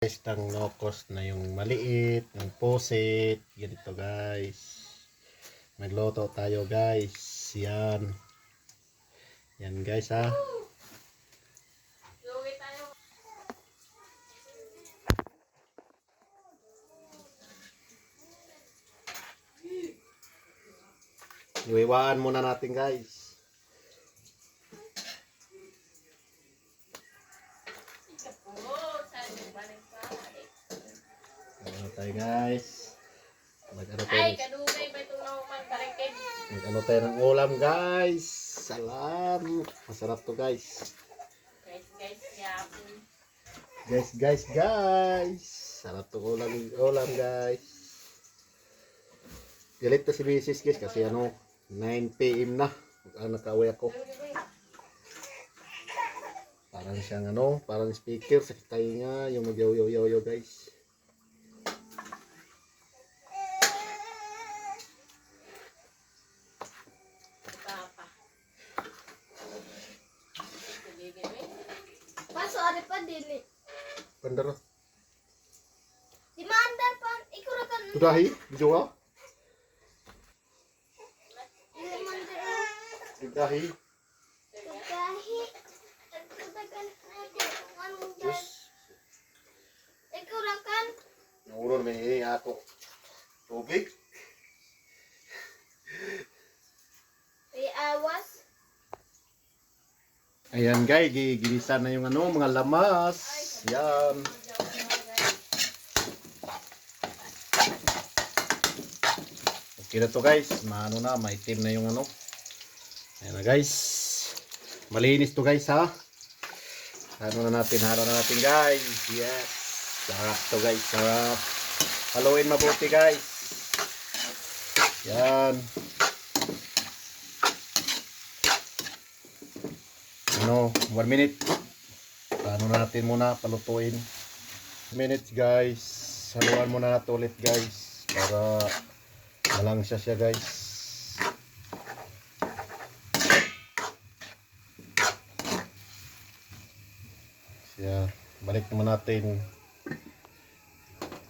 Guys, tang nokos na yung maliit, yung pusit, ganito guys. Magluto tayo guys. Yan. Yan guys ha. Iwiwaan muna natin guys. Ano tayo guys. Mag-ano tayo. Ay, kadugay ba itong naman parikid? Mag-ano tayo ng ulam guys. Salam. Masarap to guys. Guys, yapon. Guys. Sarap to ulam guys. Galit to si Mrs. guys kasi 9 PM na. Nakauwi ako. Parang siyang parang speaker sa tayo niya, yung mag-yo guys. Papa. Paso ari pa dili. Pandara. Di maandar pa ikura kan. Tudahi, bijowa. Di maandar. Tudahi. Tugahi. Tutagan natin anu Yes. jan. Ikura kan. Nurun may ako. Tubig. Di awas. Ayan guys, giginisan na yung mga lamas. Yan. Okay na to guys. Maano na, maitim na yung Ayan na guys. Malinis to guys ha. Halo na natin guys. Yes. Sarap to guys, sarap. Haluin mabuti guys. Yan. 1 minute. Paano natin muna palutuin. Minutes guys. Haluan muna natin ulit guys. Para malangsya siya guys. Siya. Balik naman natin.